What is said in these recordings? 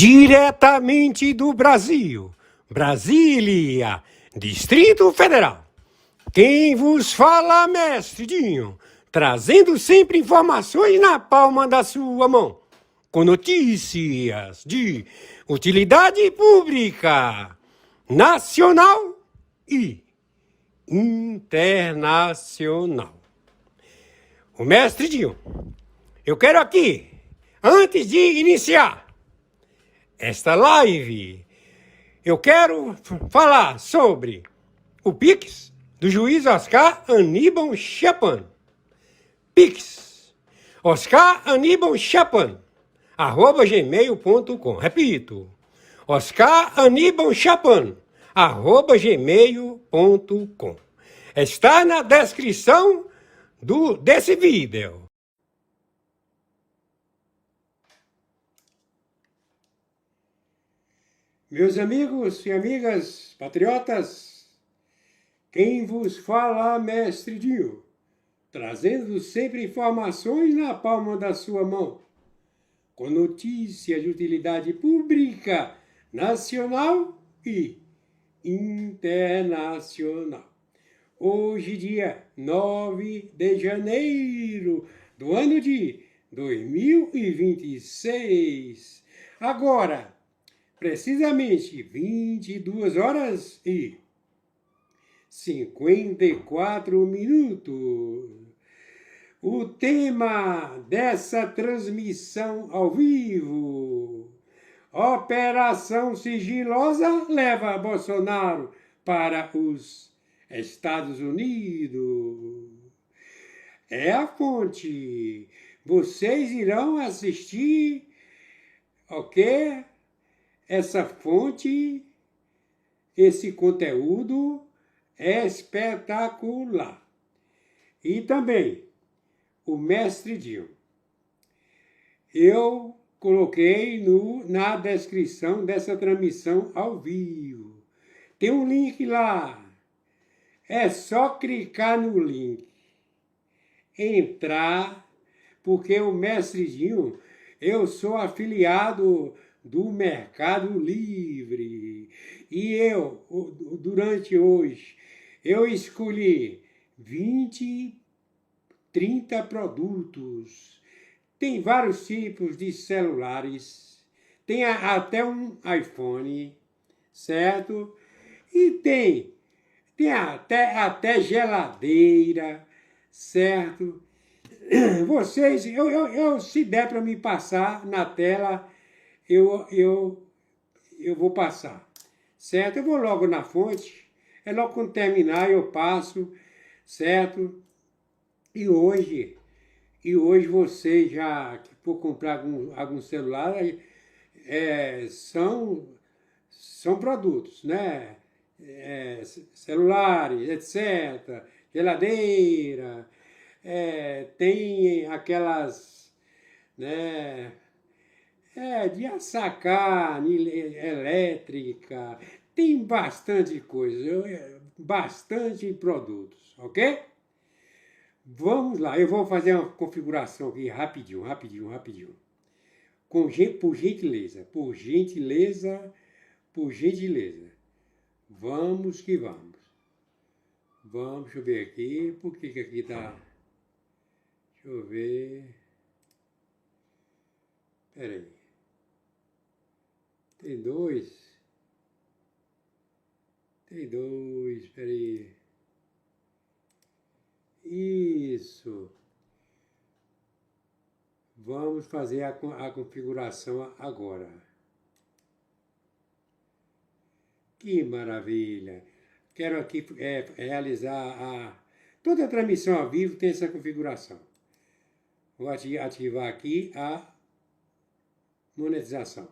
Diretamente do Brasil, Brasília, Distrito Federal. Quem vos fala, mestre Dinho, trazendo sempre informações na palma da sua mão, com notícias de utilidade pública, nacional e internacional. O mestre Dinho, eu quero aqui, antes de iniciar esta live, eu quero falar sobre o Pix do juiz Oscar Aníbal Chapman. Pix, Oscar Aníbal Chapman, @gmail.com. Repito, Oscar Aníbal Chapman, @gmail.com. Está na descrição desse vídeo. Meus amigos e amigas patriotas, quem vos fala, mestre Dinho, trazendo sempre informações na palma da sua mão, com notícias de utilidade pública, nacional e internacional. Hoje, dia 9 de janeiro do ano de 2026. Agora, precisamente 22 horas e 54 minutos. O tema dessa transmissão ao vivo: Operação Sigilosa leva Bolsonaro para os Estados Unidos. É a fonte. Vocês irão assistir, ok? Essa fonte, esse conteúdo é espetacular. E também o mestre Dinho. Eu coloquei na descrição dessa transmissão ao vivo. Tem um link lá. É só clicar no link, entrar, porque o mestre Dinho, eu sou afiliado do Mercado Livre. E eu, durante hoje, eu escolhi 20, 30 produtos. Tem vários tipos de celulares, tem até um iPhone, certo? E tem até geladeira, certo? Vocês, se der para me passar na tela, eu vou passar, certo? Eu vou logo na fonte, logo quando terminar eu passo, certo? E hoje vocês já, que for comprar algum celular, são produtos, né? Celulares, etc., geladeira, tem aquelas, né? De assacar, elétrica, tem bastante coisa, bastante produtos, ok? Vamos lá, eu vou fazer uma configuração aqui rapidinho. Por gentileza. Vamos que vamos. Deixa eu ver aqui, por que aqui tá... Deixa eu ver... Peraí. Tem dois, peraí. Isso. Vamos fazer a configuração agora. Que maravilha. Quero aqui realizar toda a transmissão ao vivo tem essa configuração. Vou ativar aqui a monetização.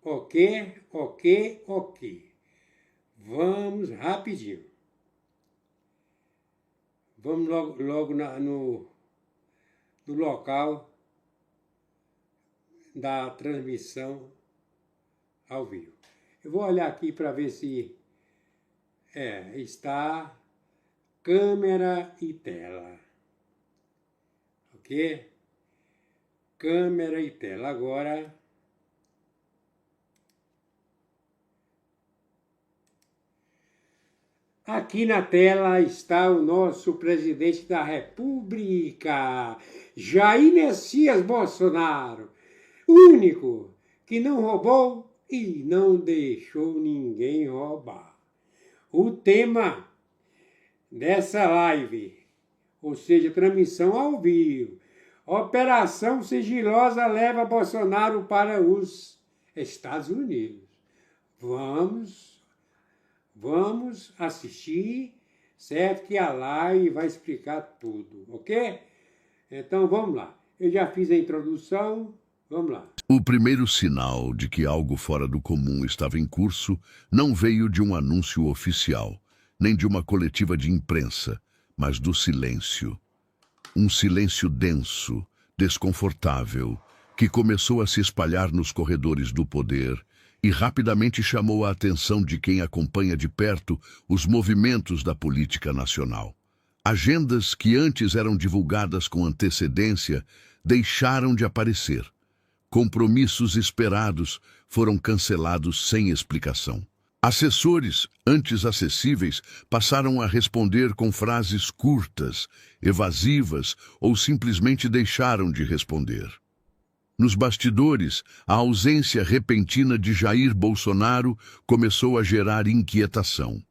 Ok. Vamos rapidinho. Vamos logo no local da transmissão ao vivo. Eu vou olhar aqui para ver se está câmera e tela. Ok? Câmera e tela. Agora Aqui na tela está o nosso presidente da República, Jair Messias Bolsonaro, o único que não roubou e não deixou ninguém roubar. O tema dessa live, ou seja, transmissão ao vivo, Operação Sigilosa leva Bolsonaro para os Estados Unidos. Vamos assistir, certo? Que a live vai explicar tudo, ok? Então vamos lá. Eu já fiz a introdução, vamos lá. O primeiro sinal de que algo fora do comum estava em curso não veio de um anúncio oficial, nem de uma coletiva de imprensa, mas do silêncio. Um silêncio denso, desconfortável, que começou a se espalhar nos corredores do poder e rapidamente chamou a atenção de quem acompanha de perto os movimentos da política nacional. Agendas que antes eram divulgadas com antecedência deixaram de aparecer. Compromissos esperados foram cancelados sem explicação. Assessores, antes acessíveis, passaram a responder com frases curtas, evasivas ou simplesmente deixaram de responder. Nos bastidores, a ausência repentina de Jair Bolsonaro começou a gerar inquietação.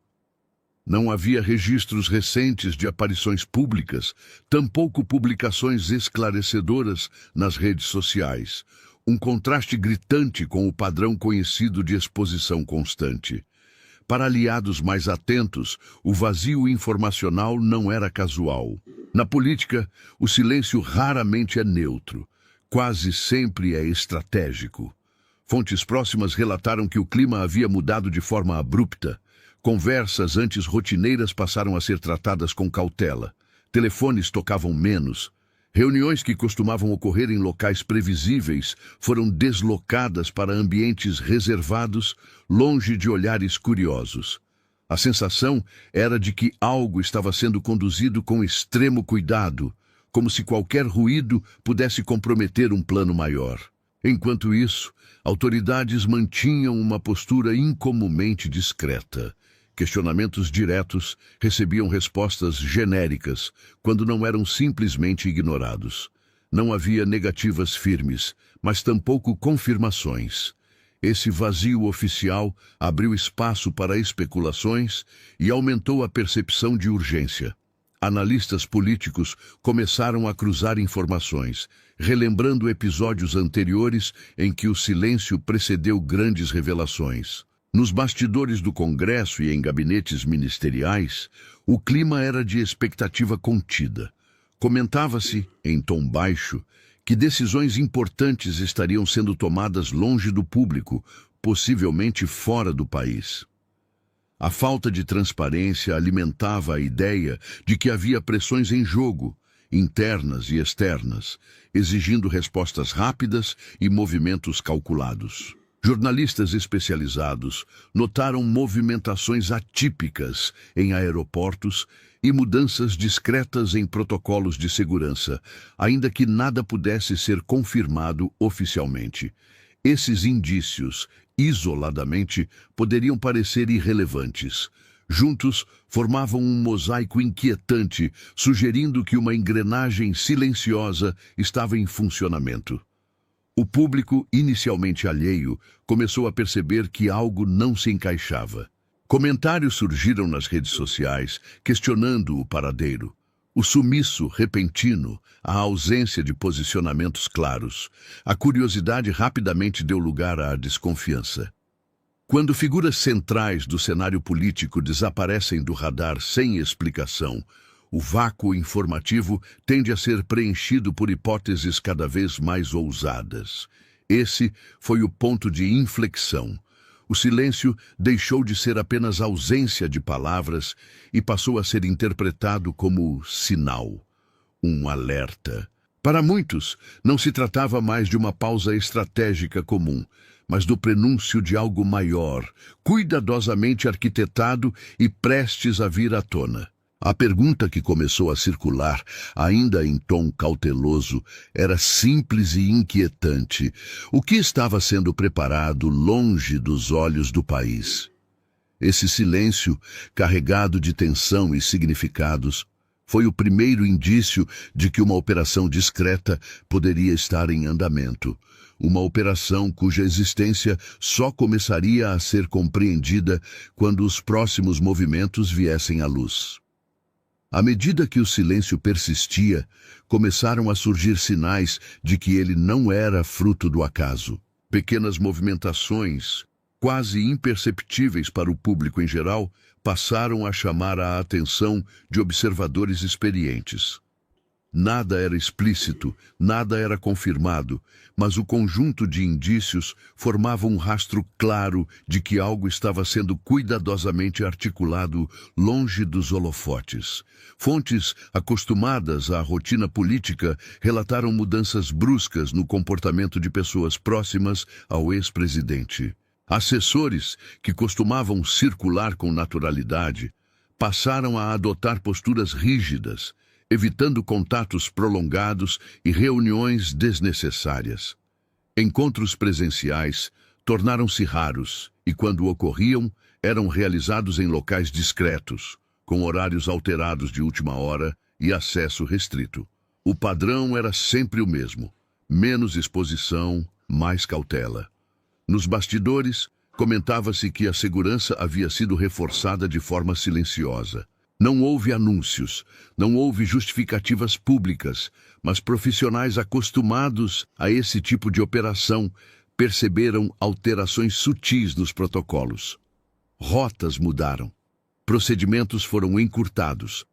Não havia registros recentes de aparições públicas, tampouco publicações esclarecedoras nas redes sociais. Um contraste gritante com o padrão conhecido de exposição constante. Para aliados mais atentos, o vazio informacional não era casual. Na política, o silêncio raramente é neutro. Quase sempre é estratégico. Fontes próximas relataram que o clima havia mudado de forma abrupta. Conversas antes rotineiras passaram a ser tratadas com cautela. Telefones tocavam menos. Reuniões que costumavam ocorrer em locais previsíveis foram deslocadas para ambientes reservados, longe de olhares curiosos. A sensação era de que algo estava sendo conduzido com extremo cuidado, como se qualquer ruído pudesse comprometer um plano maior. Enquanto isso, autoridades mantinham uma postura incomumente discreta. Questionamentos diretos recebiam respostas genéricas, quando não eram simplesmente ignorados. Não havia negativas firmes, mas tampouco confirmações. Esse vazio oficial abriu espaço para especulações e aumentou a percepção de urgência. Analistas políticos começaram a cruzar informações, relembrando episódios anteriores em que o silêncio precedeu grandes revelações. Nos bastidores do Congresso e em gabinetes ministeriais, o clima era de expectativa contida. Comentava-se, em tom baixo, que decisões importantes estariam sendo tomadas longe do público, possivelmente fora do país. A falta de transparência alimentava a ideia de que havia pressões em jogo, internas e externas, exigindo respostas rápidas e movimentos calculados. Jornalistas especializados notaram movimentações atípicas em aeroportos e mudanças discretas em protocolos de segurança, ainda que nada pudesse ser confirmado oficialmente. Esses indícios, isoladamente, poderiam parecer irrelevantes. Juntos, formavam um mosaico inquietante, sugerindo que uma engrenagem silenciosa estava em funcionamento. O público, inicialmente alheio, começou a perceber que algo não se encaixava. Comentários surgiram nas redes sociais, questionando o paradeiro. O sumiço repentino, a ausência de posicionamentos claros. A curiosidade rapidamente deu lugar à desconfiança. Quando figuras centrais do cenário político desaparecem do radar sem explicação, o vácuo informativo tende a ser preenchido por hipóteses cada vez mais ousadas. Esse foi o ponto de inflexão. O silêncio deixou de ser apenas ausência de palavras e passou a ser interpretado como sinal, um alerta. Para muitos, não se tratava mais de uma pausa estratégica comum, mas do prenúncio de algo maior, cuidadosamente arquitetado e prestes a vir à tona. A pergunta que começou a circular, ainda em tom cauteloso, era simples e inquietante. O que estava sendo preparado longe dos olhos do país? Esse silêncio, carregado de tensão e significados, foi o primeiro indício de que uma operação discreta poderia estar em andamento. Uma operação cuja existência só começaria a ser compreendida quando os próximos movimentos viessem à luz. À medida que o silêncio persistia, começaram a surgir sinais de que ele não era fruto do acaso. Pequenas movimentações, quase imperceptíveis para o público em geral, passaram a chamar a atenção de observadores experientes. Nada era explícito, nada era confirmado, mas o conjunto de indícios formava um rastro claro de que algo estava sendo cuidadosamente articulado longe dos holofotes. Fontes acostumadas à rotina política relataram mudanças bruscas no comportamento de pessoas próximas ao ex-presidente. Assessores, que costumavam circular com naturalidade, passaram a adotar posturas rígidas, evitando contatos prolongados e reuniões desnecessárias. Encontros presenciais tornaram-se raros e, quando ocorriam, eram realizados em locais discretos, com horários alterados de última hora e acesso restrito. O padrão era sempre o mesmo: menos exposição, mais cautela. Nos bastidores, comentava-se que a segurança havia sido reforçada de forma silenciosa. Não houve anúncios, não houve justificativas públicas, mas profissionais acostumados a esse tipo de operação perceberam alterações sutis nos protocolos. Rotas mudaram, procedimentos foram encurtados.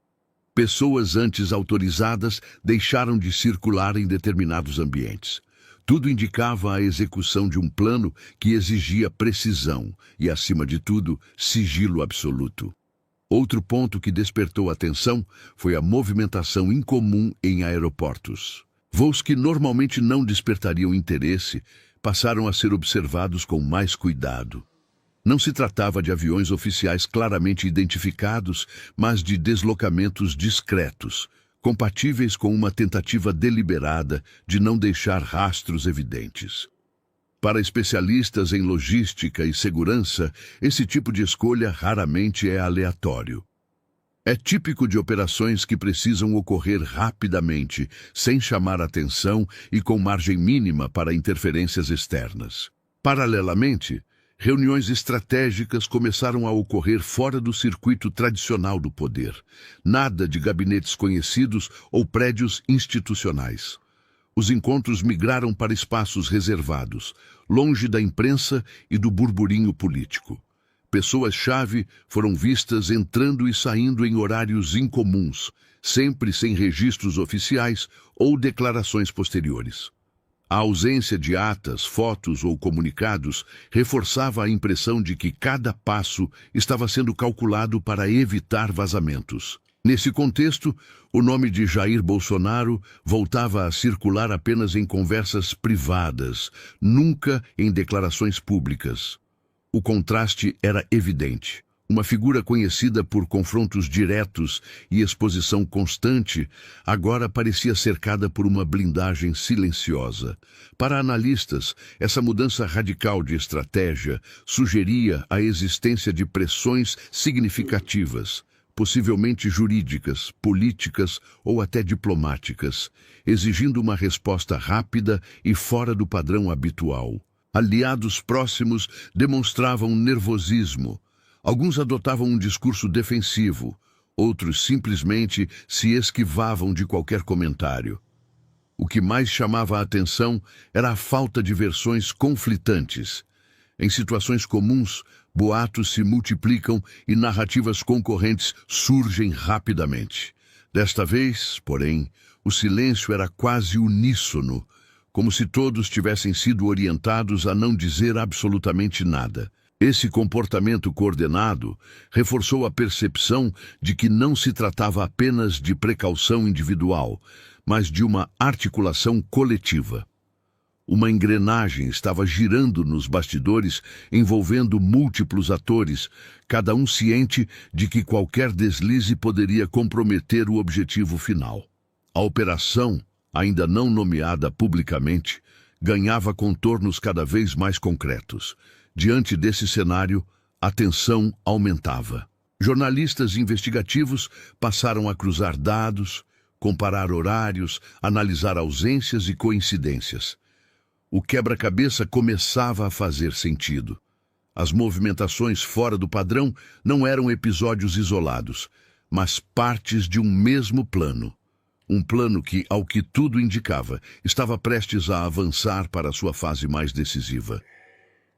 Pessoas antes autorizadas deixaram de circular em determinados ambientes. Tudo indicava a execução de um plano que exigia precisão e, acima de tudo, sigilo absoluto. Outro ponto que despertou atenção foi a movimentação incomum em aeroportos. Voos que normalmente não despertariam interesse passaram a ser observados com mais cuidado. Não se tratava de aviões oficiais claramente identificados, mas de deslocamentos discretos, compatíveis com uma tentativa deliberada de não deixar rastros evidentes. Para especialistas em logística e segurança, esse tipo de escolha raramente é aleatório. É típico de operações que precisam ocorrer rapidamente, sem chamar atenção e com margem mínima para interferências externas. Paralelamente, reuniões estratégicas começaram a ocorrer fora do circuito tradicional do poder. Nada de gabinetes conhecidos ou prédios institucionais. Os encontros migraram para espaços reservados, longe da imprensa e do burburinho político. Pessoas-chave foram vistas entrando e saindo em horários incomuns, sempre sem registros oficiais ou declarações posteriores. A ausência de atas, fotos ou comunicados reforçava a impressão de que cada passo estava sendo calculado para evitar vazamentos. Nesse contexto, o nome de Jair Bolsonaro voltava a circular apenas em conversas privadas, nunca em declarações públicas. O contraste era evidente. Uma figura conhecida por confrontos diretos e exposição constante, agora parecia cercada por uma blindagem silenciosa. Para analistas, essa mudança radical de estratégia sugeria a existência de pressões significativas, possivelmente jurídicas, políticas ou até diplomáticas, exigindo uma resposta rápida e fora do padrão habitual. Aliados próximos demonstravam nervosismo. Alguns adotavam um discurso defensivo, outros simplesmente se esquivavam de qualquer comentário. O que mais chamava a atenção era a falta de versões conflitantes. Em situações comuns, boatos se multiplicam e narrativas concorrentes surgem rapidamente. Desta vez, porém, o silêncio era quase uníssono, como se todos tivessem sido orientados a não dizer absolutamente nada. Esse comportamento coordenado reforçou a percepção de que não se tratava apenas de precaução individual, mas de uma articulação coletiva. Uma engrenagem estava girando nos bastidores, envolvendo múltiplos atores, cada um ciente de que qualquer deslize poderia comprometer o objetivo final. A operação, ainda não nomeada publicamente, ganhava contornos cada vez mais concretos. Diante desse cenário, A tensão aumentava. Jornalistas investigativos passaram a cruzar dados, comparar horários, analisar ausências e coincidências. O quebra-cabeça começava a fazer sentido. As movimentações fora do padrão não eram episódios isolados, mas partes de um mesmo plano. Um plano que, ao que tudo indicava, estava prestes a avançar para a sua fase mais decisiva.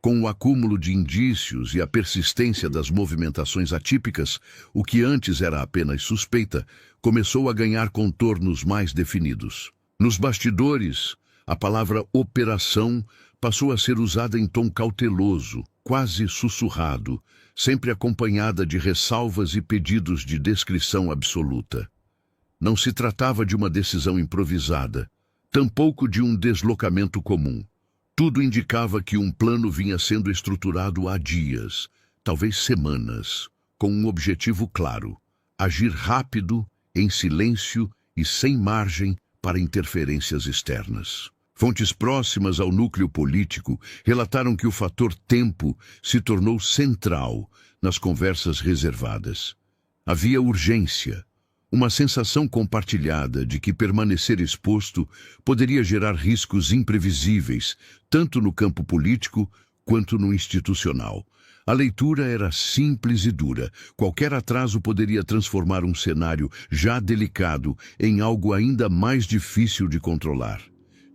Com o acúmulo de indícios e a persistência das movimentações atípicas, o que antes era apenas suspeita, começou a ganhar contornos mais definidos. Nos bastidores, a palavra operação passou a ser usada em tom cauteloso, quase sussurrado, sempre acompanhada de ressalvas e pedidos de descrição absoluta. Não se tratava de uma decisão improvisada, tampouco de um deslocamento comum. Tudo indicava que um plano vinha sendo estruturado há dias, talvez semanas, com um objetivo claro: agir rápido, em silêncio e sem margem para interferências externas. Fontes próximas ao núcleo político relataram que o fator tempo se tornou central nas conversas reservadas. Havia urgência, uma sensação compartilhada de que permanecer exposto poderia gerar riscos imprevisíveis, tanto no campo político quanto no institucional. A leitura era simples e dura. Qualquer atraso poderia transformar um cenário já delicado em algo ainda mais difícil de controlar.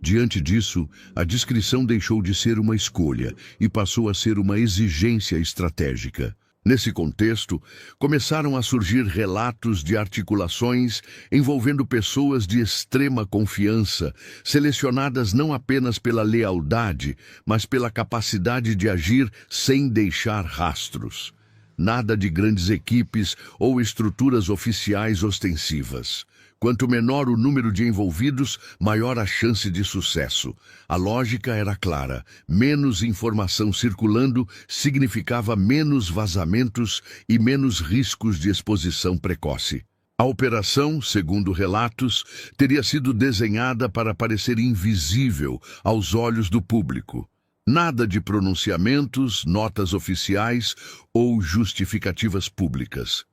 Diante disso, a discrição deixou de ser uma escolha e passou a ser uma exigência estratégica. Nesse contexto, começaram a surgir relatos de articulações envolvendo pessoas de extrema confiança, selecionadas não apenas pela lealdade, mas pela capacidade de agir sem deixar rastros. Nada de grandes equipes ou estruturas oficiais ostensivas. Quanto menor o número de envolvidos, maior a chance de sucesso. A lógica era clara: menos informação circulando significava menos vazamentos e menos riscos de exposição precoce. A operação, segundo relatos, teria sido desenhada para parecer invisível aos olhos do público. Nada de pronunciamentos, notas oficiais ou justificativas públicas.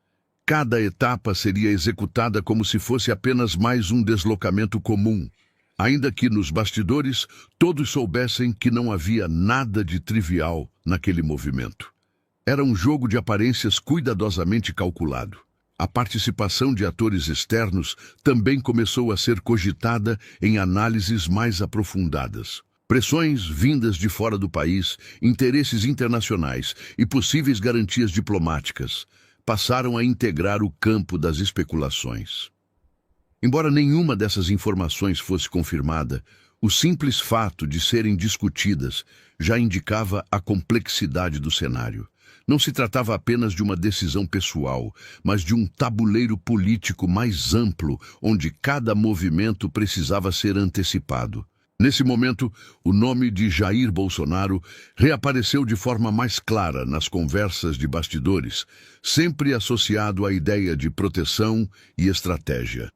Cada etapa seria executada como se fosse apenas mais um deslocamento comum, ainda que nos bastidores todos soubessem que não havia nada de trivial naquele movimento. Era um jogo de aparências cuidadosamente calculado. A participação de atores externos também começou a ser cogitada em análises mais aprofundadas. Pressões vindas de fora do país, interesses internacionais e possíveis garantias diplomáticas passaram a integrar o campo das especulações. Embora nenhuma dessas informações fosse confirmada, o simples fato de serem discutidas já indicava a complexidade do cenário. Não se tratava apenas de uma decisão pessoal, mas de um tabuleiro político mais amplo, onde cada movimento precisava ser antecipado. Nesse momento, o nome de Jair Bolsonaro reapareceu de forma mais clara nas conversas de bastidores, sempre associado à ideia de proteção e estratégia.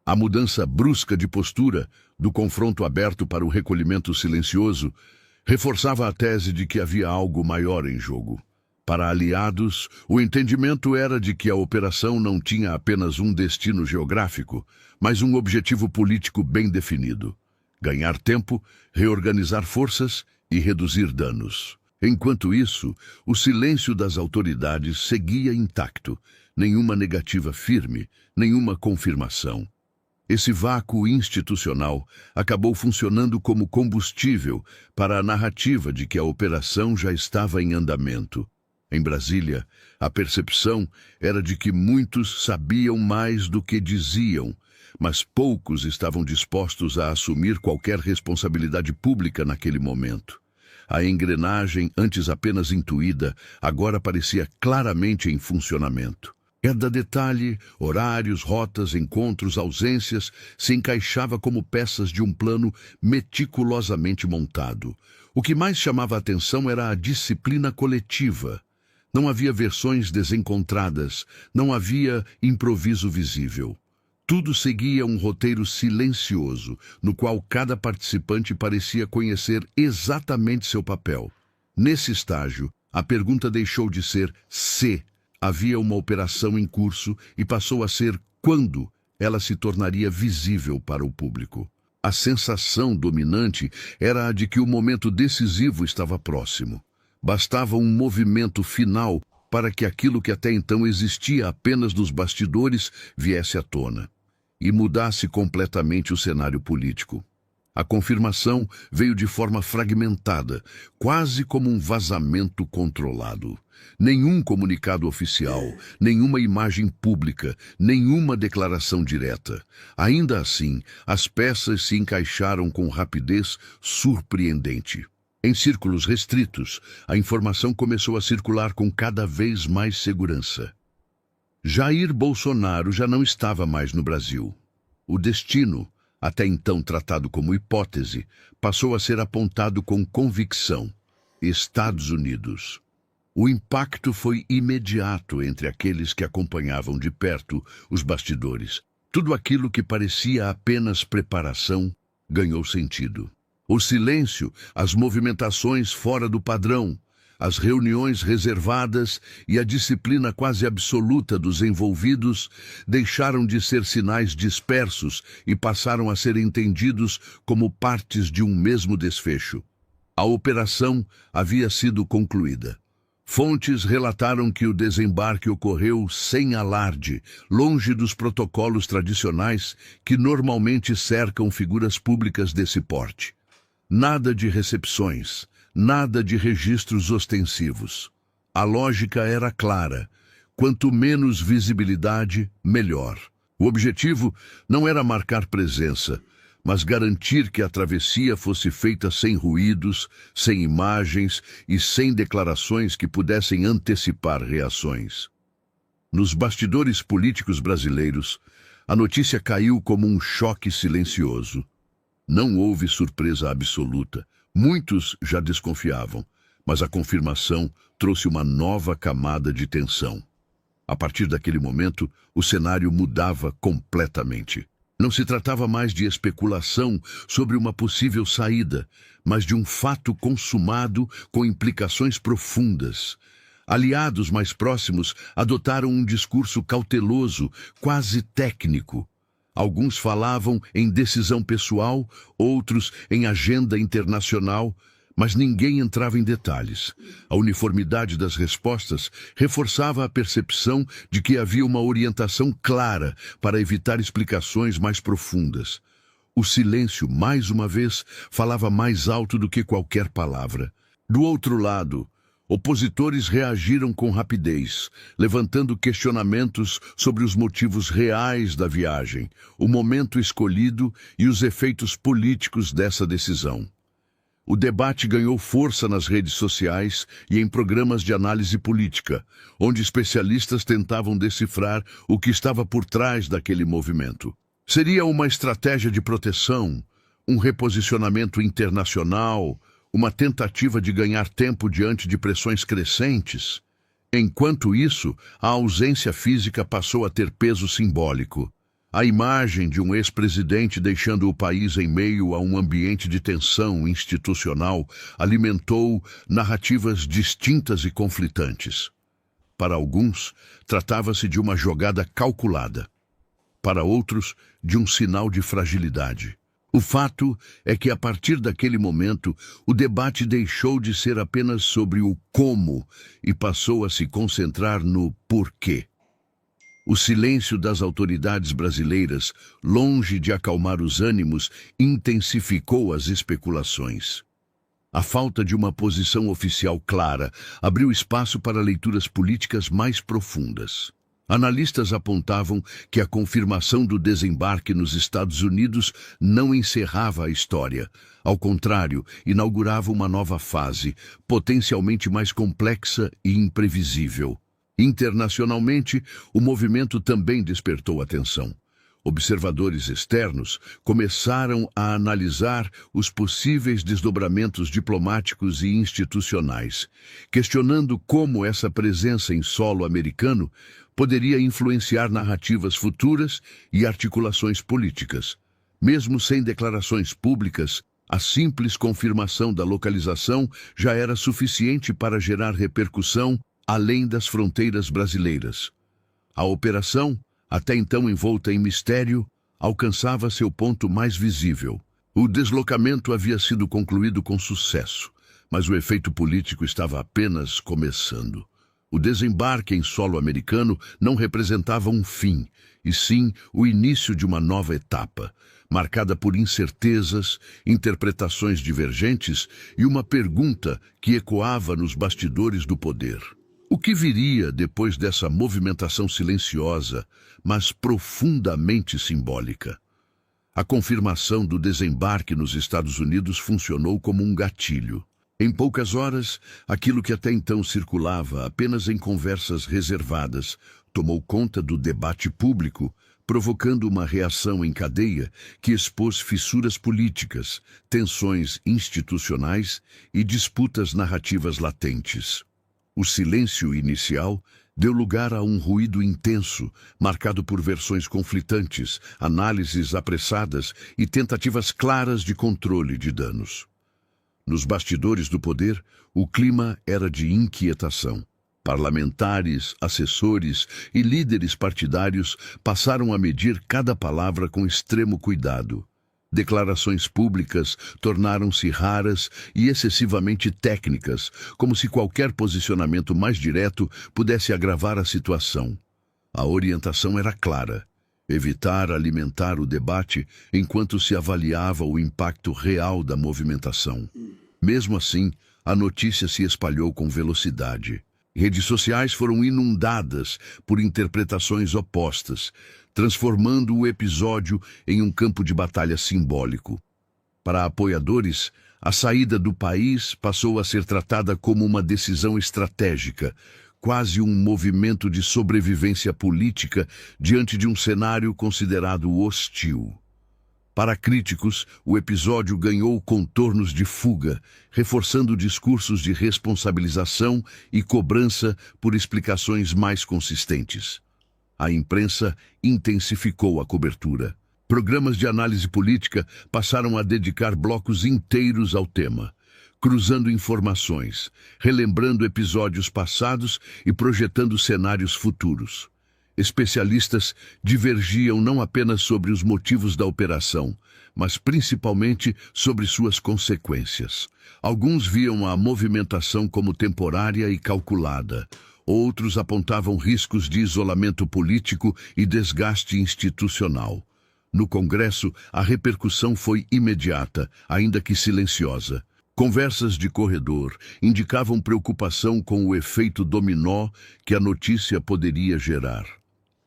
A mudança brusca de postura, do confronto aberto para o recolhimento silencioso, reforçava a tese de que havia algo maior em jogo. Para aliados, o entendimento era de que a operação não tinha apenas um destino geográfico, mas um objetivo político bem definido: ganhar tempo, reorganizar forças e reduzir danos. Enquanto isso, o silêncio das autoridades seguia intacto, nenhuma negativa firme, nenhuma confirmação. Esse vácuo institucional acabou funcionando como combustível para a narrativa de que a operação já estava em andamento. Em Brasília, a percepção era de que muitos sabiam mais do que diziam, mas poucos estavam dispostos a assumir qualquer responsabilidade pública naquele momento. A engrenagem, antes apenas intuída, agora parecia claramente em funcionamento. Cada detalhe, horários, rotas, encontros, ausências, se encaixava como peças de um plano meticulosamente montado. O que mais chamava a atenção era a disciplina coletiva. Não havia versões desencontradas, não havia improviso visível. Tudo seguia um roteiro silencioso, no qual cada participante parecia conhecer exatamente seu papel. Nesse estágio, A pergunta deixou de ser se havia uma operação em curso e passou a ser quando ela se tornaria visível para o público. A sensação dominante era a de que o momento decisivo estava próximo. Bastava um movimento final para que aquilo que até então existia apenas nos bastidores viesse à tona e mudasse completamente o cenário político. A confirmação veio de forma fragmentada, quase como um vazamento controlado. Nenhum comunicado oficial, nenhuma imagem pública, nenhuma declaração direta. Ainda assim, as peças se encaixaram com rapidez surpreendente. Em círculos restritos, a informação começou a circular com cada vez mais segurança. Jair Bolsonaro já não estava mais no Brasil. O destino, até então tratado como hipótese, passou a ser apontado com convicção: Estados Unidos. O impacto foi imediato entre aqueles que acompanhavam de perto os bastidores. Tudo aquilo que parecia apenas preparação ganhou sentido. O silêncio, as movimentações fora do padrão, as reuniões reservadas e a disciplina quase absoluta dos envolvidos deixaram de ser sinais dispersos e passaram a ser entendidos como partes de um mesmo desfecho. A operação havia sido concluída. Fontes relataram que o desembarque ocorreu sem alarde, longe dos protocolos tradicionais que normalmente cercam figuras públicas desse porte. Nada de recepções, nada de registros ostensivos. A lógica era clara: quanto menos visibilidade, melhor. O objetivo não era marcar presença, mas garantir que a travessia fosse feita sem ruídos, sem imagens e sem declarações que pudessem antecipar reações. Nos bastidores políticos brasileiros, a notícia caiu como um choque silencioso. Não houve surpresa absoluta. Muitos já desconfiavam, mas a confirmação trouxe uma nova camada de tensão. A partir daquele momento, o cenário mudava completamente. Não se tratava mais de especulação sobre uma possível saída, mas de um fato consumado com implicações profundas. Aliados mais próximos adotaram um discurso cauteloso, quase técnico. Alguns falavam em decisão pessoal, outros em agenda internacional, mas ninguém entrava em detalhes. A uniformidade das respostas reforçava a percepção de que havia uma orientação clara para evitar explicações mais profundas. O silêncio, mais uma vez, falava mais alto do que qualquer palavra. Do outro lado, opositores reagiram com rapidez, levantando questionamentos sobre os motivos reais da viagem, o momento escolhido e os efeitos políticos dessa decisão. O debate ganhou força nas redes sociais e em programas de análise política, onde especialistas tentavam decifrar o que estava por trás daquele movimento. Seria uma estratégia de proteção, um reposicionamento internacional, uma tentativa de ganhar tempo diante de pressões crescentes? Enquanto isso, a ausência física passou a ter peso simbólico. A imagem de um ex-presidente deixando o país em meio a um ambiente de tensão institucional alimentou narrativas distintas e conflitantes. Para alguns, tratava-se de uma jogada calculada. Para outros, de um sinal de fragilidade. O fato é que, a partir daquele momento, o debate deixou de ser apenas sobre o como e passou a se concentrar no porquê. O silêncio das autoridades brasileiras, longe de acalmar os ânimos, intensificou as especulações. A falta de uma posição oficial clara abriu espaço para leituras políticas mais profundas. Analistas apontavam que a confirmação do desembarque nos Estados Unidos não encerrava a história. Ao contrário, inaugurava uma nova fase, potencialmente mais complexa e imprevisível. Internacionalmente, o movimento também despertou atenção. Observadores externos começaram a analisar os possíveis desdobramentos diplomáticos e institucionais, questionando como essa presença em solo americano poderia influenciar narrativas futuras e articulações políticas. Mesmo sem declarações públicas, A simples confirmação da localização já era suficiente para gerar repercussão além das fronteiras brasileiras. A operação, até então envolta em mistério, alcançava seu ponto mais visível. O deslocamento havia sido concluído com sucesso, mas o efeito político estava apenas começando. O desembarque em solo americano não representava um fim, e sim o início de uma nova etapa, marcada por incertezas, interpretações divergentes e uma pergunta que ecoava nos bastidores do poder. O que viria depois dessa movimentação silenciosa, mas profundamente simbólica? A confirmação do desembarque nos Estados Unidos funcionou como um gatilho. Em poucas horas, aquilo que até então circulava apenas em conversas reservadas tomou conta do debate público, provocando uma reação em cadeia que expôs fissuras políticas, tensões institucionais e disputas narrativas latentes. O silêncio inicial deu lugar a um ruído intenso, marcado por versões conflitantes, análises apressadas e tentativas claras de controle de danos. Nos bastidores do poder, o clima era de inquietação. Parlamentares, assessores e líderes partidários passaram a medir cada palavra com extremo cuidado. Declarações públicas tornaram-se raras e excessivamente técnicas, como se qualquer posicionamento mais direto pudesse agravar a situação. A orientação era clara: evitar alimentar o debate enquanto se avaliava o impacto real da movimentação. Mesmo assim, a notícia se espalhou com velocidade. Redes sociais foram inundadas por interpretações opostas, transformando o episódio em um campo de batalha simbólico. Para apoiadores, a saída do país passou a ser tratada como uma decisão estratégica, quase um movimento de sobrevivência política diante de um cenário considerado hostil. Para críticos, o episódio ganhou contornos de fuga, reforçando discursos de responsabilização e cobrança por explicações mais consistentes. A imprensa intensificou a cobertura. Programas de análise política passaram a dedicar blocos inteiros ao tema, cruzando informações, relembrando episódios passados e projetando cenários futuros. Especialistas divergiam não apenas sobre os motivos da operação, mas principalmente sobre suas consequências. Alguns viam a movimentação como temporária e calculada. Outros apontavam riscos de isolamento político e desgaste institucional. No Congresso, a repercussão foi imediata, ainda que silenciosa. Conversas de corredor indicavam preocupação com o efeito dominó que a notícia poderia gerar.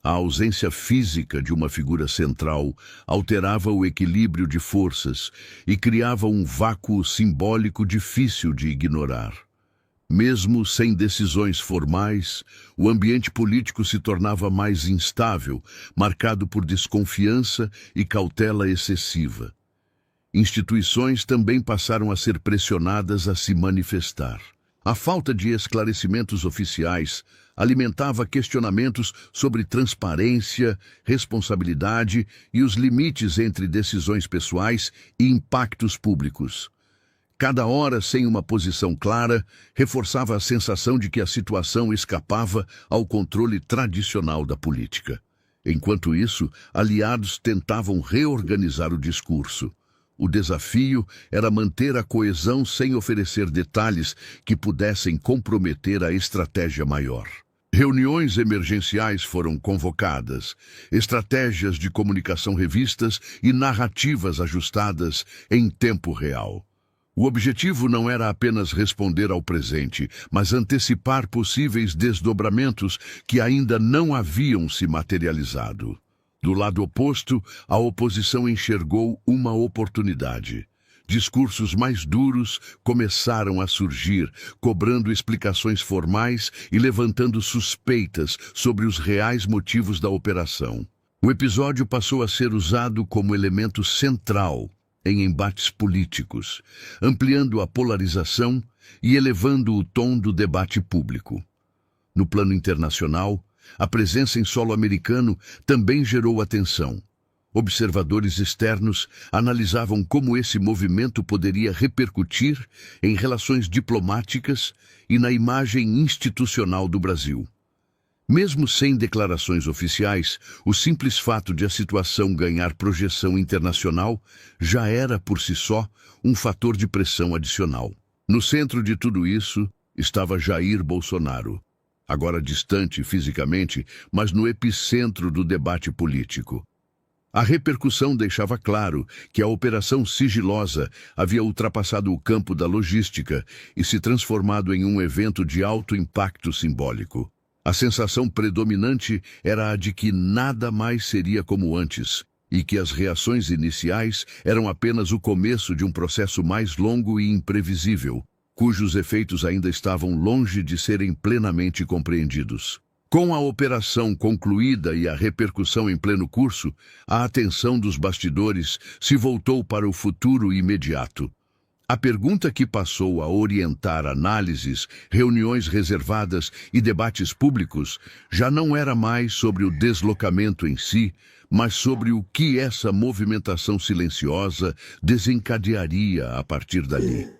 A ausência física de uma figura central alterava o equilíbrio de forças e criava um vácuo simbólico difícil de ignorar. Mesmo sem decisões formais, o ambiente político se tornava mais instável, marcado por desconfiança e cautela excessiva. Instituições também passaram a ser pressionadas a se manifestar. A falta de esclarecimentos oficiais alimentava questionamentos sobre transparência, responsabilidade e os limites entre decisões pessoais e impactos públicos. Cada hora sem uma posição clara reforçava a sensação de que a situação escapava ao controle tradicional da política. Enquanto isso, aliados tentavam reorganizar o discurso. O desafio era manter a coesão sem oferecer detalhes que pudessem comprometer a estratégia maior. Reuniões emergenciais foram convocadas, estratégias de comunicação revistas e narrativas ajustadas em tempo real. O objetivo não era apenas responder ao presente, mas antecipar possíveis desdobramentos que ainda não haviam se materializado. Do lado oposto, a oposição enxergou uma oportunidade. Discursos mais duros começaram a surgir, cobrando explicações formais e levantando suspeitas sobre os reais motivos da operação. O episódio passou a ser usado como elemento central em embates políticos, ampliando a polarização e elevando o tom do debate público. No plano internacional, a presença em solo americano também gerou atenção. Observadores externos analisavam como esse movimento poderia repercutir em relações diplomáticas e na imagem institucional do Brasil. Mesmo sem declarações oficiais, o simples fato de a situação ganhar projeção internacional já era, por si só, um fator de pressão adicional. No centro de tudo isso estava Jair Bolsonaro, agora distante fisicamente, mas no epicentro do debate político. A repercussão deixava claro que a operação sigilosa havia ultrapassado o campo da logística e se transformado em um evento de alto impacto simbólico. A sensação predominante era a de que nada mais seria como antes e que as reações iniciais eram apenas o começo de um processo mais longo e imprevisível, cujos efeitos ainda estavam longe de serem plenamente compreendidos. Com a operação concluída e a repercussão em pleno curso, a atenção dos bastidores se voltou para o futuro imediato. A pergunta que passou a orientar análises, reuniões reservadas e debates públicos já não era mais sobre o deslocamento em si, mas sobre o que essa movimentação silenciosa desencadearia a partir dali.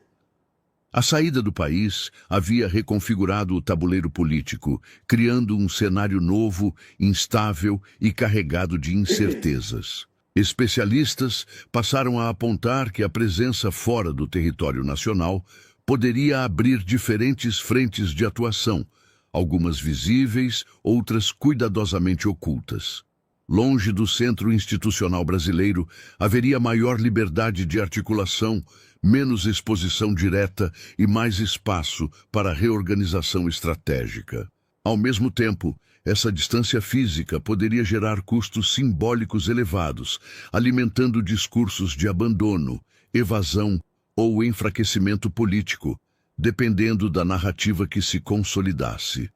A saída do país havia reconfigurado o tabuleiro político, criando um cenário novo, instável e carregado de incertezas. Especialistas passaram a apontar que a presença fora do território nacional poderia abrir diferentes frentes de atuação, algumas visíveis, outras cuidadosamente ocultas. Longe do centro institucional brasileiro, haveria maior liberdade de articulação, menos exposição direta e mais espaço para reorganização estratégica. Ao mesmo tempo, essa distância física poderia gerar custos simbólicos elevados, alimentando discursos de abandono, evasão ou enfraquecimento político, dependendo da narrativa que se consolidasse.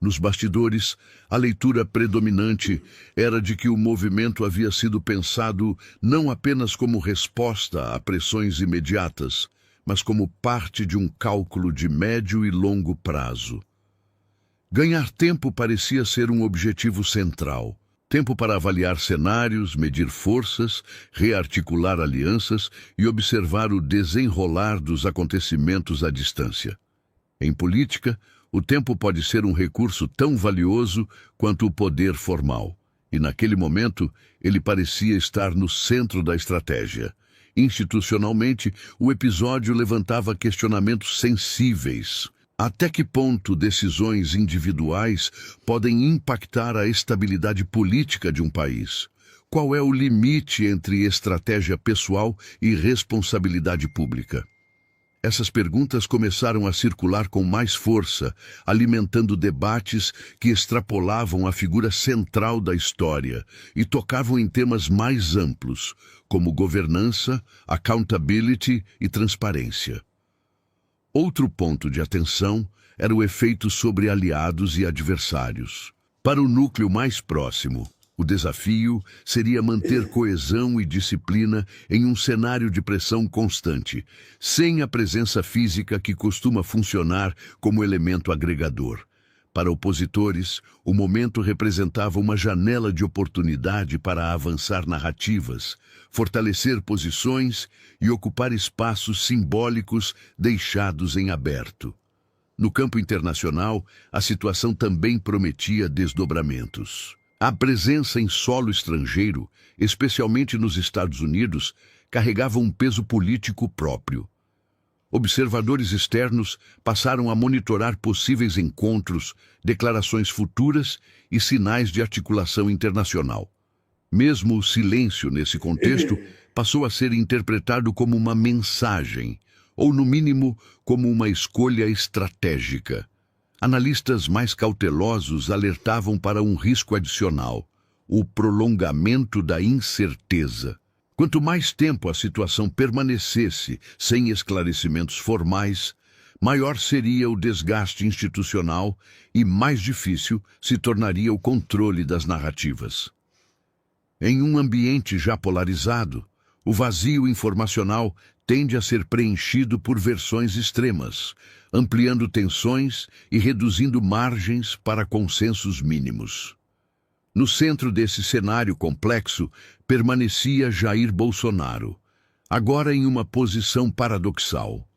Nos bastidores, a leitura predominante era de que o movimento havia sido pensado não apenas como resposta a pressões imediatas, mas como parte de um cálculo de médio e longo prazo. Ganhar tempo parecia ser um objetivo central. Tempo para avaliar cenários, medir forças, rearticular alianças e observar o desenrolar dos acontecimentos à distância. Em política, o tempo pode ser um recurso tão valioso quanto o poder formal, e naquele momento ele parecia estar no centro da estratégia. Institucionalmente, o episódio levantava questionamentos sensíveis. Até que ponto decisões individuais podem impactar a estabilidade política de um país? Qual é o limite entre estratégia pessoal e responsabilidade pública? Essas perguntas começaram a circular com mais força, alimentando debates que extrapolavam a figura central da história e tocavam em temas mais amplos, como governança, accountability e transparência. Outro ponto de atenção era o efeito sobre aliados e adversários. Para o núcleo mais próximo, o desafio seria manter coesão e disciplina em um cenário de pressão constante, sem a presença física que costuma funcionar como elemento agregador. Para opositores, o momento representava uma janela de oportunidade para avançar narrativas, fortalecer posições e ocupar espaços simbólicos deixados em aberto. No campo internacional, a situação também prometia desdobramentos. A presença em solo estrangeiro, especialmente nos Estados Unidos, carregava um peso político próprio. Observadores externos passaram a monitorar possíveis encontros, declarações futuras e sinais de articulação internacional. Mesmo o silêncio nesse contexto passou a ser interpretado como uma mensagem, ou no mínimo como uma escolha estratégica. Analistas mais cautelosos alertavam para um risco adicional, o prolongamento da incerteza. Quanto mais tempo a situação permanecesse sem esclarecimentos formais, maior seria o desgaste institucional e mais difícil se tornaria o controle das narrativas. Em um ambiente já polarizado, o vazio informacional tende a ser preenchido por versões extremas, ampliando tensões e reduzindo margens para consensos mínimos. No centro desse cenário complexo permanecia Jair Bolsonaro, agora em uma posição paradoxal,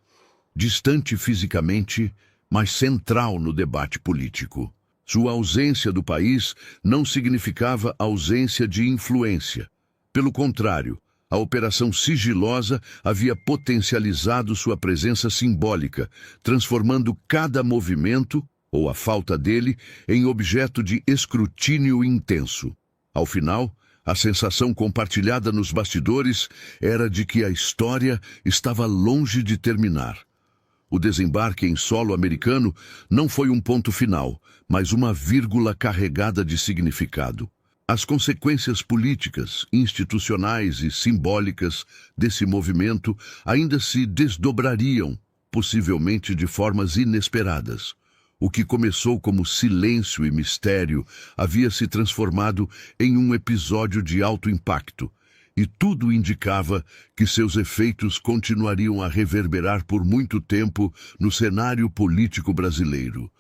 distante fisicamente, mas central no debate político. Sua ausência do país não significava ausência de influência. Pelo contrário, a operação sigilosa havia potencializado sua presença simbólica, transformando cada movimento, ou a falta dele, em objeto de escrutínio intenso. Ao final, a sensação compartilhada nos bastidores era de que a história estava longe de terminar. O desembarque em solo americano não foi um ponto final, mas uma vírgula carregada de significado. As consequências políticas, institucionais e simbólicas desse movimento ainda se desdobrariam, possivelmente de formas inesperadas. O que começou como silêncio e mistério havia se transformado em um episódio de alto impacto, e tudo indicava que seus efeitos continuariam a reverberar por muito tempo no cenário político brasileiro.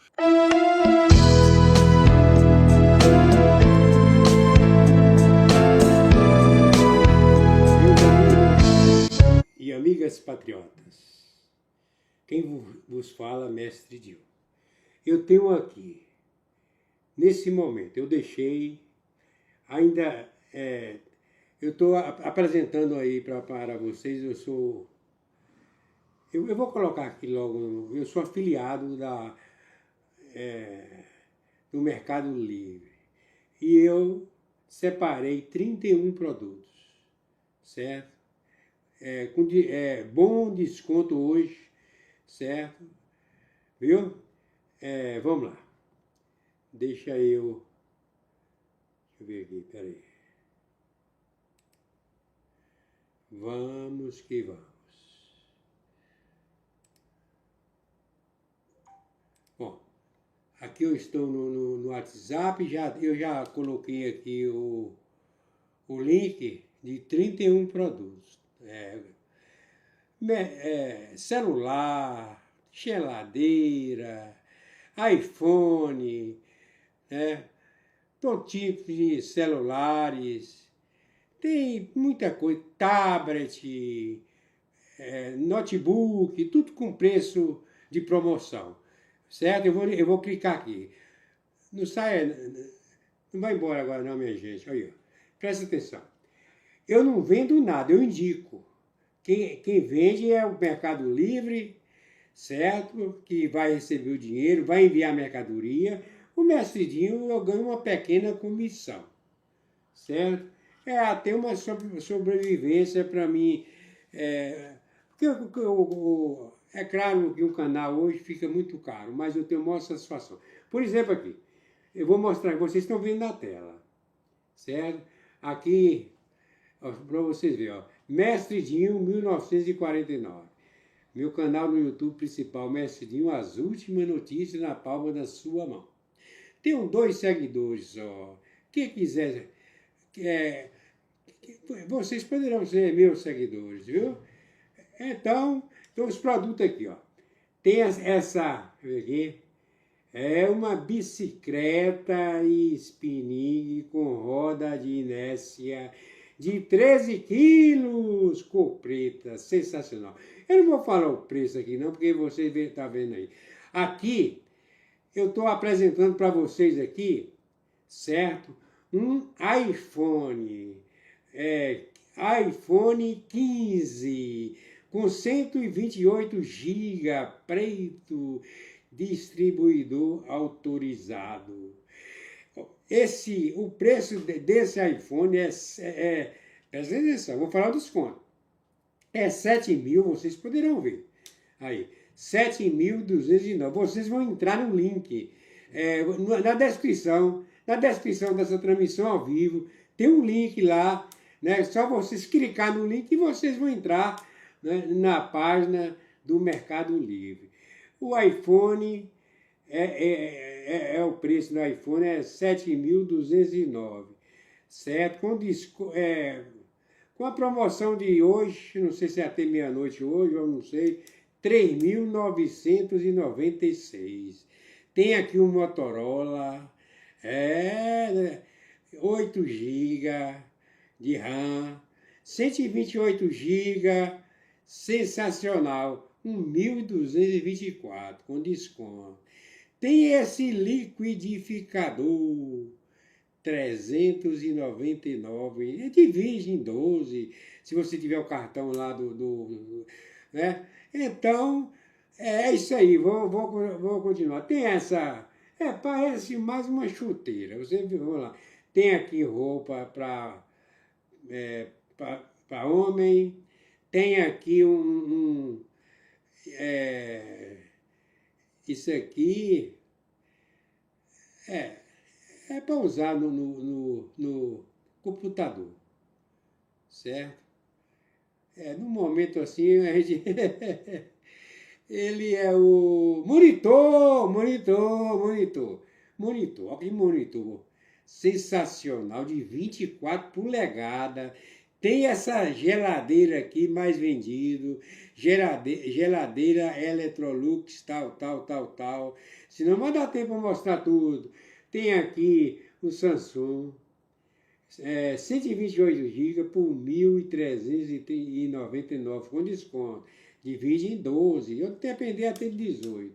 E amigas patriotas, quem vos fala, mestre Dil. Eu tenho aqui, nesse momento, eu deixei, ainda, eu estou apresentando aí para vocês, eu vou colocar aqui logo, eu sou afiliado do Mercado Livre, e eu separei 31 produtos, certo? Com bom desconto hoje, certo? Viu? Vamos lá. Deixa eu ver aqui, peraí. Vamos que vamos. Bom, aqui eu estou no WhatsApp, eu já coloquei aqui o link de 31 produtos. Celular, geladeira, iPhone, todo tipo de celulares, tem muita coisa, tablet, notebook, tudo com preço de promoção, certo? Eu vou clicar aqui. Não vai embora agora não, minha gente, olha, presta atenção. Eu não vendo nada, eu indico. Quem vende é o Mercado Livre, certo? Que vai receber o dinheiro, vai enviar a mercadoria. O Mestre Dinho, eu ganho uma pequena comissão, certo? É até uma sobrevivência para mim. Porque é claro que um canal hoje fica muito caro, mas eu tenho maior satisfação. Por exemplo, aqui, eu vou mostrar, vocês estão vendo na tela, certo? Aqui, para vocês verem, ó, Mestre Dinho 1949. Meu canal no YouTube principal, Mestre Dinho, as últimas notícias na palma da sua mão. Tenho 2 seguidores só. Quem quiser, vocês poderão ser meus seguidores, viu? Então os produtos aqui, ó. Tem essa aqui, é uma bicicleta spinning com roda de inércia de 13 quilos, cor preta, sensacional. Eu não vou falar o preço aqui não, porque vocês estão vendo aí. Aqui, eu estou apresentando para vocês aqui, certo? Um iPhone, iPhone 15, com 128 GB, preto, distribuidor autorizado. O preço desse iPhone presta atenção, vou falar o desconto. É 7.000, vocês poderão ver. Aí, 7.209. Vocês vão entrar no link na descrição dessa transmissão ao vivo. Tem um link lá, né? Só vocês clicar no link e vocês vão entrar, né, na página do Mercado Livre. O iPhone, o preço do iPhone é 7.209, certo? Com a promoção de hoje, não sei se é até meia-noite hoje, eu não sei, 3.996. Tem aqui um Motorola, 8 GB de RAM, 128 GB, sensacional, 1.224 com desconto. Tem esse liquidificador, 399, divide em 12, se você tiver o cartão lá né? Então, é isso aí, vou continuar. Tem essa, parece mais uma chuteira, você viu, vamos lá. Tem aqui roupa para homem, tem aqui isso aqui é, é para usar no computador, certo? No momento assim, a gente ele é o monitor, olha que monitor, sensacional, de 24 polegadas, tem essa geladeira aqui mais vendido, geladeira Electrolux, tal, senão não dá tempo para mostrar tudo. Tem aqui o Samsung, 128 GB por 1.399 com desconto. Divide em 12, eu depender até de 18.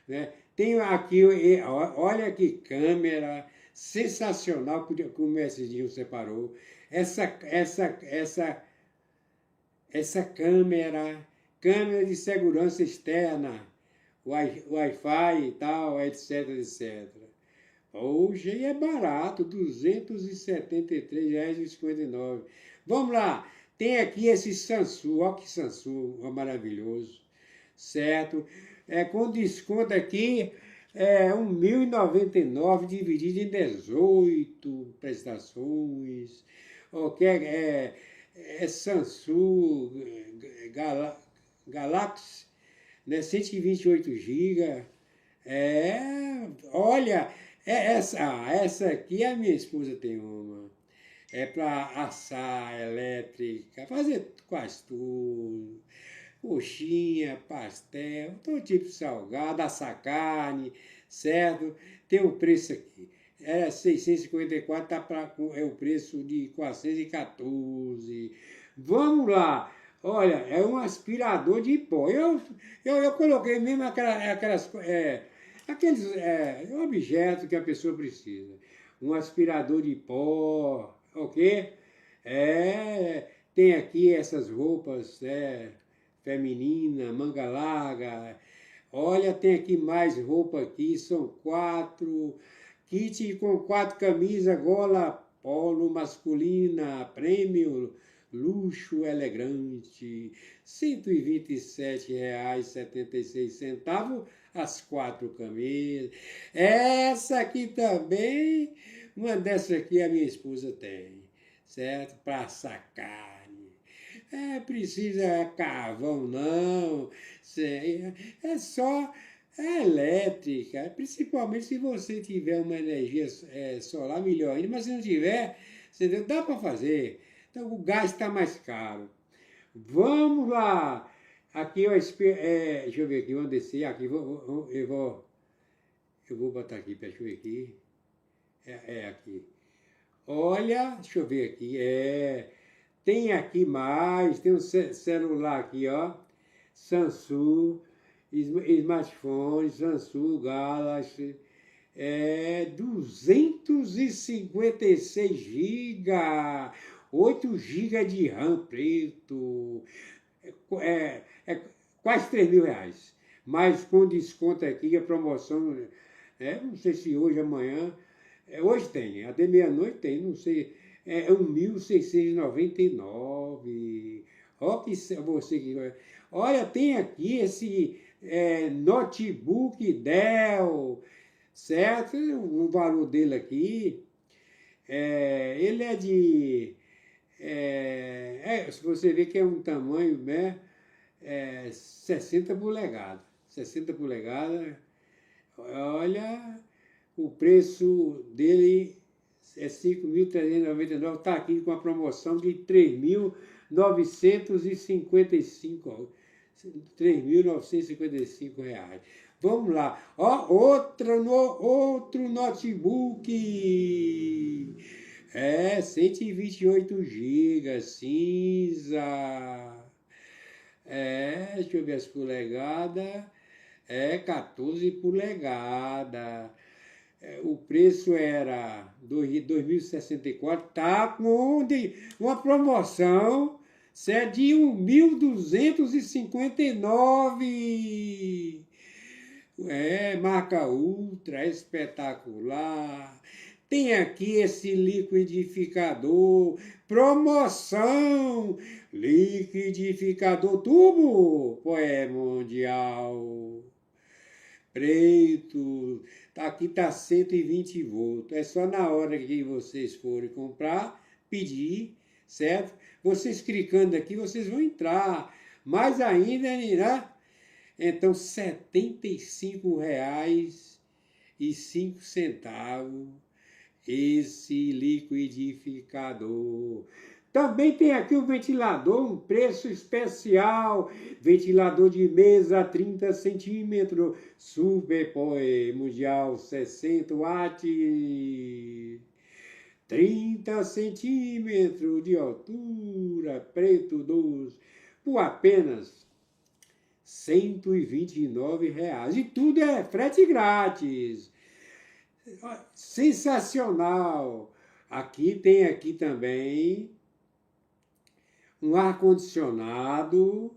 Né? Tenho aqui, olha que câmera sensacional que o Mestre Gil separou. Essa câmera de segurança externa, Wi-Fi e tal, etc. Hoje é barato, R$ 273,59. Vamos lá, tem aqui esse Samsung, olha que Samsung maravilhoso, certo? Com desconto aqui, R$ 1.099 dividido em 18 prestações. É Samsung Galaxy, né, 128 GB. Olha, essa aqui a minha esposa tem uma. É para assar elétrica, fazer quase tudo. Coxinha, pastel, todo tipo de salgado, assar carne, certo? Tem o preço aqui. Era 654, é o preço de 414. Vamos lá. Olha, é um aspirador de pó. Eu coloquei mesmo aqueles objetos que a pessoa precisa. Um aspirador de pó, ok? Tem aqui essas roupas feminina, manga larga. Olha, tem aqui mais roupa aqui, são 4 kit com 4 camisas, gola polo masculina, prêmio, luxo elegante, R$ 127,76 as 4 camisas. Essa aqui também, uma dessa aqui a minha esposa tem, certo? Para assar carne. Precisa carvão não, só elétrica, principalmente se você tiver uma energia solar melhor ainda, mas se não tiver, dá para fazer. Então o gás está mais caro. Vamos lá! Aqui deixa eu ver aqui, vamos descer aqui, eu vou botar aqui, deixa eu ver aqui. Aqui. Olha, deixa eu ver aqui, tem aqui mais, tem um celular aqui, ó, Samsung, smartphone, Samsung Galaxy, 256 GB, 8 GB de RAM preto, quase R$ 3.000, mas com desconto aqui, a promoção, não sei se hoje, amanhã, hoje tem, até meia-noite tem, não sei, 1.699. Olha que você que. Olha, tem aqui esse notebook Dell, certo? O valor dele aqui, ele é de. Se você vê que é um tamanho, né? 60 polegadas. 60 polegadas. Olha, o preço dele é 5.399, está aqui com a promoção de 3.955 reais. Vamos lá. Ó, outro notebook. É 128 GB, cinza. Deixa eu ver as polegadas. É 14 polegadas. O preço era 2.064, tá com uma promoção, de 1.259. Marca Ultra, espetacular. Tem aqui esse liquidificador, promoção, liquidificador tubo, Mundial. Preto, aqui tá 120 volts. É só na hora que vocês forem comprar, pedir, certo? Vocês clicando aqui, vocês vão entrar. Mais ainda, né? Então, R$ 75,05 esse liquidificador. Também tem aqui o ventilador, um preço especial. Ventilador de mesa 30 centímetros, Super Power Mundial 60 watts. 30 centímetros de altura, preto 12, por apenas R$ 129. E tudo é frete grátis. Sensacional. Tem aqui também um ar-condicionado,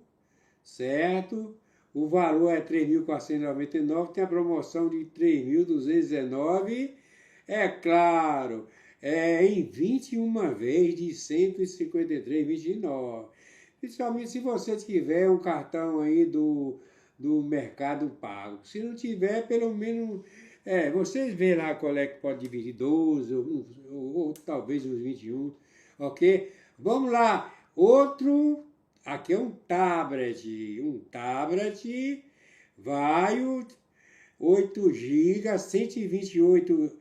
certo? O valor é R$ 3.499, tem a promoção de R$ 3.219. É claro, em 21 vezes de R$ 153,29. Principalmente se você tiver um cartão aí do Mercado Pago. Se não tiver, pelo menos, vocês veem lá qual é que pode dividir 12 ou talvez uns 21, ok? Vamos lá. Outro, aqui é um tablet. Vai 8 GB, 128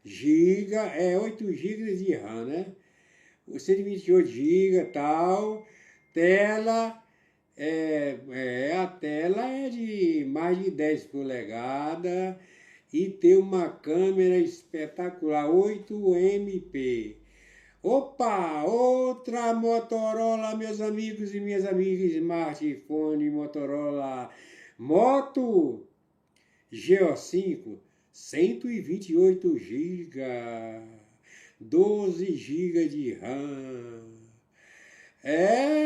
GB, 8 GB de RAM, né? 128 GB tal. Tela, a tela é de mais de 10 polegadas e tem uma câmera espetacular, 8MP. Opa, outra Motorola, meus amigos e minhas amigas, smartphone Motorola Moto G5, 128 GB, 12 GB de RAM.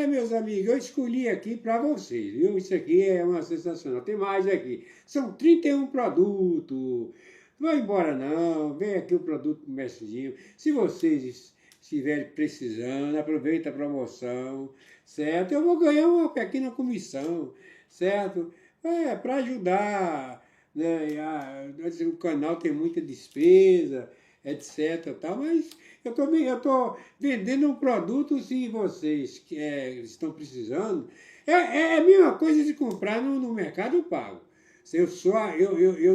Meus amigos, eu escolhi aqui para vocês, viu? Isso aqui é uma sensacional. Tem mais aqui. São 31 produtos. Não vai embora não. Vem aqui o produto do Mestrezinho. Se vocês estiverem precisando, aproveita a promoção, certo? Eu vou ganhar uma pequena comissão, certo? Para ajudar, né? O canal tem muita despesa, etc. Tal, mas eu estou vendendo um produto, se vocês estão precisando. É a mesma coisa de comprar no Mercado Pago. Eu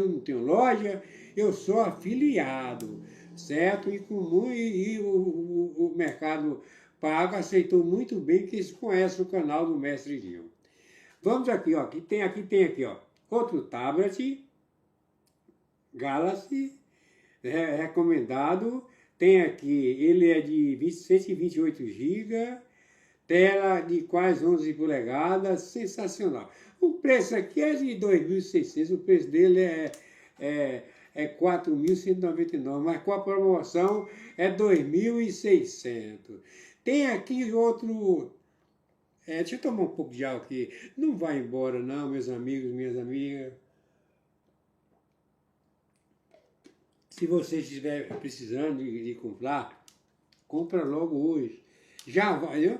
não tenho loja, eu sou afiliado, certo? E o Mercado Pago aceitou muito bem que eles conhecem o canal do Mestre Dinho. Vamos aqui, ó. Tem aqui, ó. Outro tablet, Galaxy, recomendado. Tem aqui, ele é de 128 GB, tela de quase 11 polegadas, sensacional. O preço aqui é de 2.600, o preço dele é 4.199, mas com a promoção é 2.600. Tem aqui outro... deixa eu tomar um pouco de água aqui. Não vai embora não, meus amigos, minhas amigas. Se você estiver precisando de comprar, compra logo hoje. Já vai,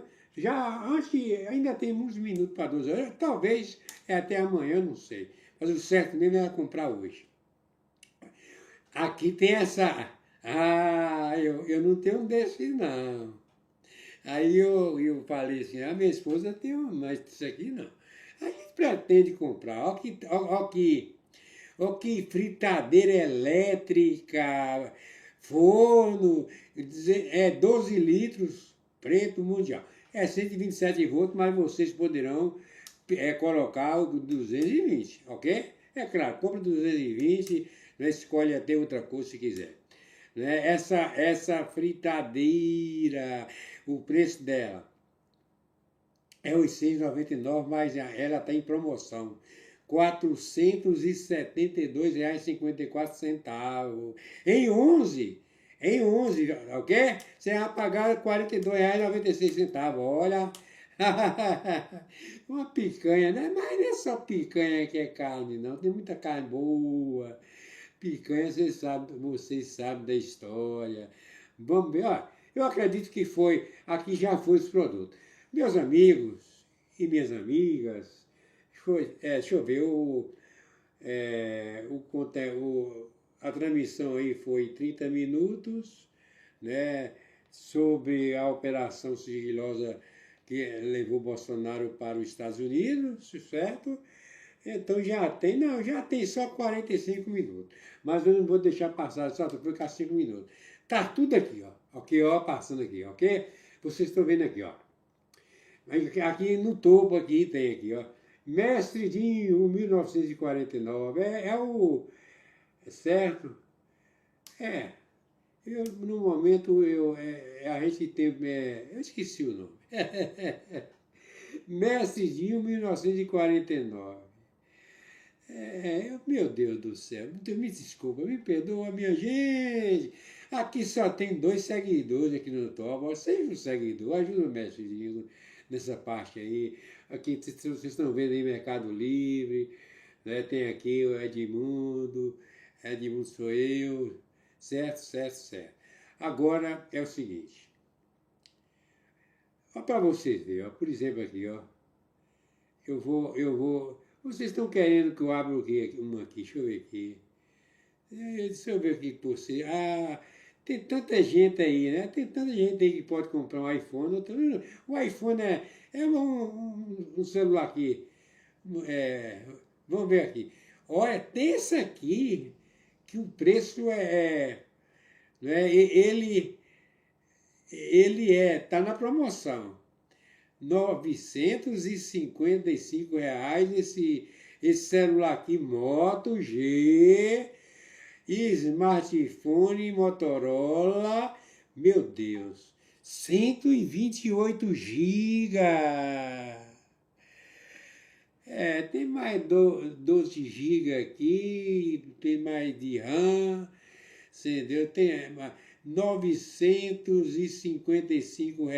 ainda tem uns minutos para 12 horas, talvez até amanhã, não sei. Mas o certo mesmo é comprar hoje. Aqui tem essa... eu não tenho um desse não. Aí eu falei assim, a minha esposa tem um, mas isso aqui não. A gente pretende comprar, ó que fritadeira elétrica, forno, 12 litros, preto mundial. 127 volts, mas vocês poderão colocar o 220, ok? É claro, compra 220, escolhe até outra coisa se quiser. né? Essa fritadeira, o preço dela é R$ 899, mas ela está em promoção. R$ 472,54. Em 11, ok? Você vai pagar R$ 42,96. Olha, uma picanha, né? Mas não é só picanha que é carne, não. Tem muita carne boa. Picanha, vocês sabem da história. Vamos ver, ó, eu acredito que aqui já foi esse produto. Meus amigos e minhas amigas, deixa eu ver, a transmissão aí foi 30 minutos, né, sobre a operação sigilosa que levou Bolsonaro para os Estados Unidos, certo? Então já tem só 45 minutos. Mas eu não vou deixar passar, só vou ficar 5 minutos. Tá tudo aqui, ó. Ok, ó, passando aqui, ok? Vocês estão vendo aqui, ó. Aqui no topo aqui tem aqui, ó. Mestre Dinho, 1949. Certo? É. No momento, a gente tem. Eu esqueci o nome. Mestre Dinho, 1949. Meu Deus do céu, me desculpa, me perdoa, minha gente. Aqui só tem 2 seguidores aqui no Toba, 6 seguidores, ajuda o mestre nessa parte aí. Aqui vocês estão vendo aí Mercado Livre, né? Tem aqui o Edmundo sou eu, certo. Agora é o seguinte, ó, para vocês verem, ó, por exemplo aqui, ó, eu vou. Vocês estão querendo que eu abra o quê? Uma aqui, deixa eu ver aqui. Deixa eu ver aqui por você. Ah, tem tanta gente aí, né? Tem tanta gente aí que pode comprar um iPhone. O iPhone é um celular aqui. Vamos ver aqui. Olha, tem esse aqui que o preço né, tá na promoção. R$ 955 esse celular aqui, Moto G, smartphone Motorola, meu Deus, 128 GB. Tem mais 12 GB aqui, tem mais de RAM, entendeu? Tem R$ 955.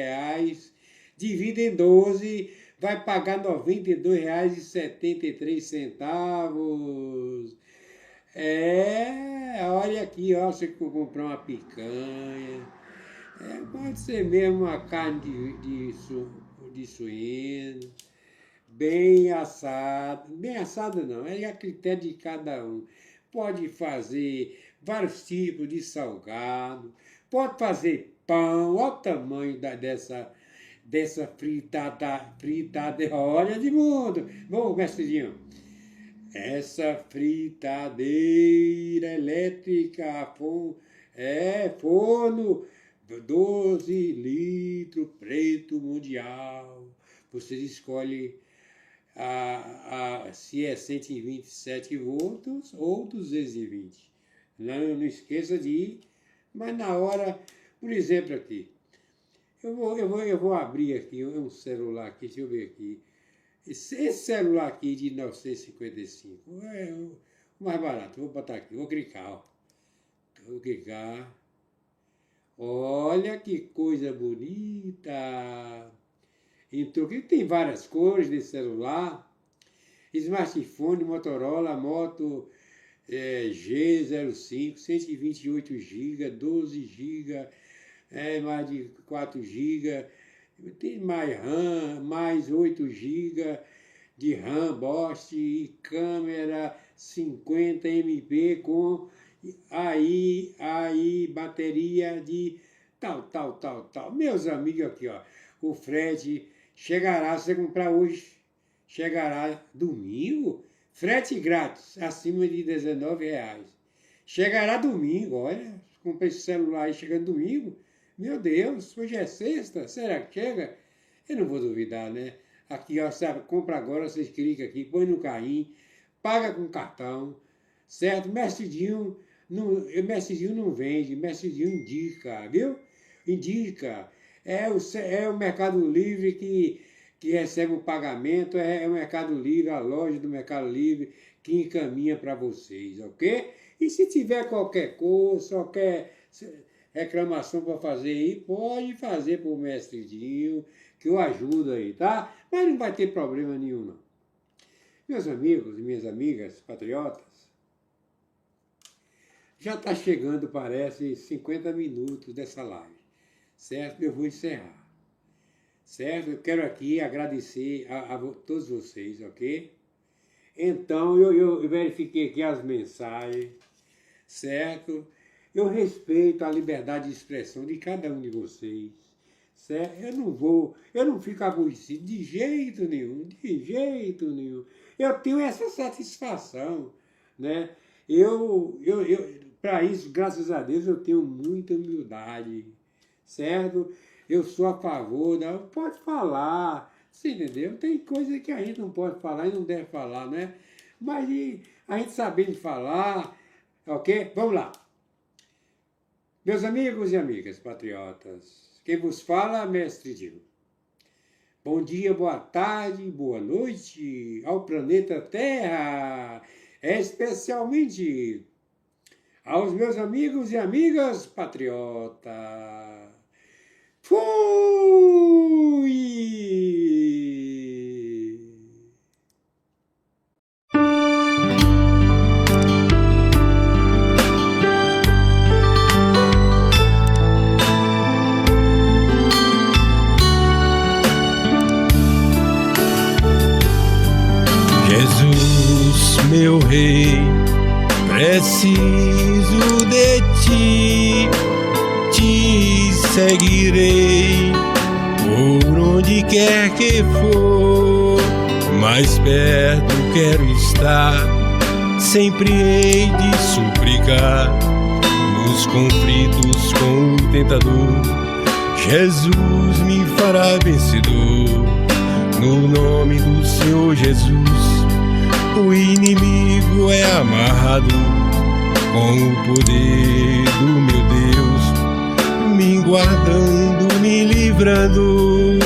Divide em 12, vai pagar R$ 92,73. Olha aqui, ó, você comprar uma picanha. Pode ser mesmo uma carne de suíno, bem assado. Bem assado não, é a critério de cada um. Pode fazer vários tipos de salgado, pode fazer pão, olha o tamanho dessa fritada, olha de mundo. Vamos, mestrinho. Essa fritadeira elétrica, forno 12 litros, preto mundial. Você escolhe se é 127 volts ou 220. Não esqueça de ir, mas na hora, por exemplo aqui, eu vou abrir aqui um celular aqui, deixa eu ver aqui. Esse celular aqui de 955 é o mais barato. Vou botar aqui, vou clicar, ó. Vou clicar. Olha que coisa bonita. Então, aqui tem várias cores de celular. Smartphone, Motorola, Moto G05, 128 GB, 12 GB, mais de 4 GB. Tem mais RAM, mais 8 GB de RAM, Bosch, e câmera 50 MP com bateria de tal. Meus amigos aqui, ó, o frete chegará, se você comprar hoje, chegará domingo, frete grátis, acima de R$19. Chegará domingo, olha, comprei esse celular aí chegando domingo. Meu Deus, hoje é sexta, será que chega? Eu não vou duvidar, né? Aqui, ó, sabe, compra agora, vocês clicam aqui, põe no carrinho, paga com cartão, certo? Mestre Dinho, o Mestre Dinho não vende, o Mestre Dinho indica, viu? Indica. É o Mercado Livre que recebe o pagamento, é o Mercado Livre, a loja do Mercado Livre que encaminha para vocês, ok? E se tiver qualquer coisa, qualquer reclamação para fazer aí, pode fazer para o Mestre Dinho, que eu ajudo aí, tá? Mas não vai ter problema nenhum, não. Meus amigos e minhas amigas patriotas, já está chegando, parece, 50 minutos dessa live, certo? Eu vou encerrar, certo? Eu quero aqui agradecer a todos vocês, ok? Então, eu verifiquei aqui as mensagens, certo? Eu respeito a liberdade de expressão de cada um de vocês, certo? Eu não fico aborrecido de jeito nenhum, de jeito nenhum. Eu tenho essa satisfação, né? Para isso, graças a Deus, eu tenho muita humildade, certo? Eu sou a favor pode falar, você entendeu? Tem coisa que a gente não pode falar e não deve falar, né? Mas a gente sabendo falar, ok? Vamos lá. Meus amigos e amigas patriotas, quem vos fala, Mestre Dinho. Bom dia, boa tarde, boa noite ao planeta Terra, especialmente aos meus amigos e amigas patriotas. Fui! Jesus, meu Rei, preciso de ti, te seguirei por onde quer que for, mais perto quero estar, sempre hei de suplicar, nos conflitos com o tentador, Jesus me fará vencedor, no nome do Senhor Jesus. O inimigo é amarrado com o poder do meu Deus, me guardando, me livrando.